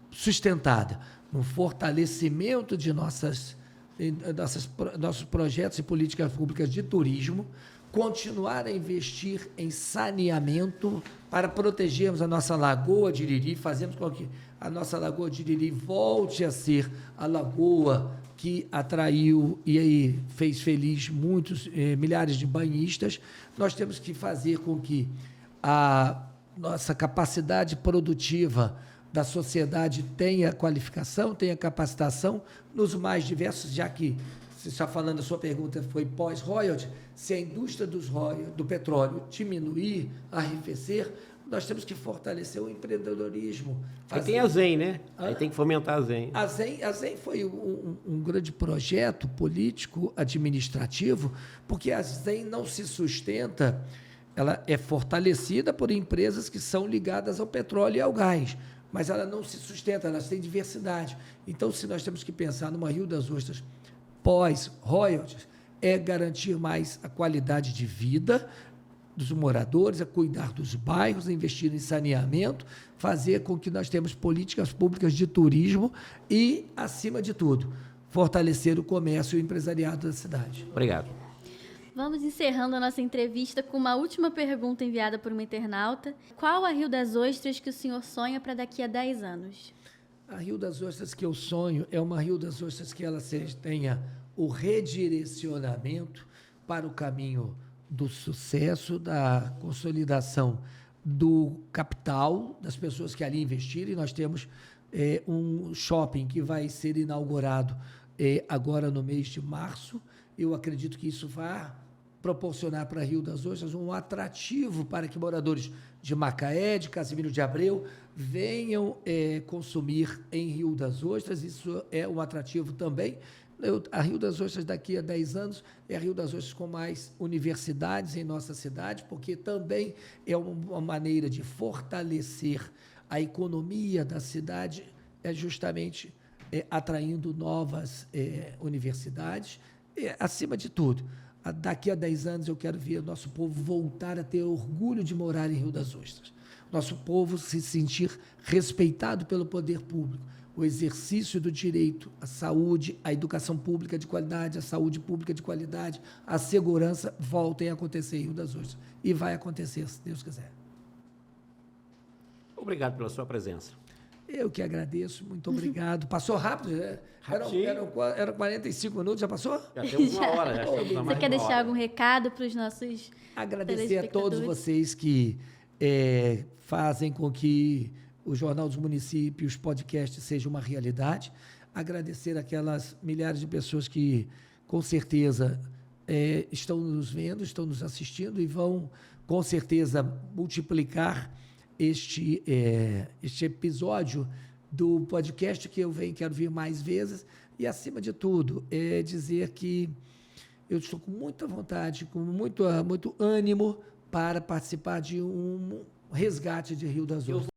sustentada no fortalecimento de nossos projetos e políticas públicas de turismo, continuar a investir em saneamento para protegermos a nossa Lagoa de Iriri, fazemos com que a nossa Lagoa de Iriri volte a ser a lagoa que atraiu e aí fez feliz milhares de banhistas. Nós temos que fazer com que a nossa capacidade produtiva da sociedade tenha qualificação, tenha capacitação nos mais diversos, já que você está falando, a sua pergunta foi pós-royalty, se a indústria do petróleo diminuir, arrefecer, nós temos que fortalecer o empreendedorismo. Aí tem a ZEM, né? Aí tem que fomentar a ZEM. A ZEM foi um grande projeto político, administrativo, porque a ZEM não se sustenta, ela é fortalecida por empresas que são ligadas ao petróleo e ao gás, mas ela não se sustenta, elas têm diversidade. Então, se nós temos que pensar numa Rio das Ostras pós-royalties, é garantir mais a qualidade de vida dos moradores, a cuidar dos bairros, a investir em saneamento, fazer com que nós temos políticas públicas de turismo e, acima de tudo, fortalecer o comércio e o empresariado da cidade. Obrigado. Vamos encerrando a nossa entrevista com uma última pergunta enviada por uma internauta. Qual a Rio das Ostras que o senhor sonha para daqui a 10 anos? A Rio das Ostras que eu sonho é uma Rio das Ostras que ela tenha o redirecionamento para o caminho do sucesso, da consolidação do capital, das pessoas que ali investirem. Nós temos um shopping que vai ser inaugurado agora no mês de março. Eu acredito que isso vai proporcionar para Rio das Ostras um atrativo para que moradores de Macaé, de Casimiro de Abreu, venham consumir em Rio das Ostras. Isso é um atrativo também. A Rio das Ostras daqui a 10 anos é a Rio das Ostras com mais universidades em nossa cidade, porque também é uma maneira de fortalecer a economia da cidade, justamente atraindo novas universidades. Acima de tudo, daqui a 10 anos eu quero ver o nosso povo voltar a ter orgulho de morar em Rio das Ostras. Nosso povo se sentir respeitado pelo poder público. O exercício do direito à saúde, à educação pública de qualidade, à saúde pública de qualidade, à segurança, voltem a acontecer em Rio das Ostras. E vai acontecer, se Deus quiser. Obrigado pela sua presença. Eu que agradeço, muito obrigado. Passou rápido, né? Eram 45 minutos, já passou? Já temos uma hora. Já estamos a mais Você quer de uma deixar hora. algum recado para os nossos Agradecer a todos telespectadores? vocês que fazem com que o Jornal dos Municípios, podcast, seja uma realidade. Agradecer aquelas milhares de pessoas que, com certeza, estão nos vendo, estão nos assistindo e vão, com certeza, multiplicar este episódio do podcast que eu quero vir mais vezes. E, acima de tudo, dizer que eu estou com muita vontade, com muito ânimo para participar de um resgate de Rio das Ostras.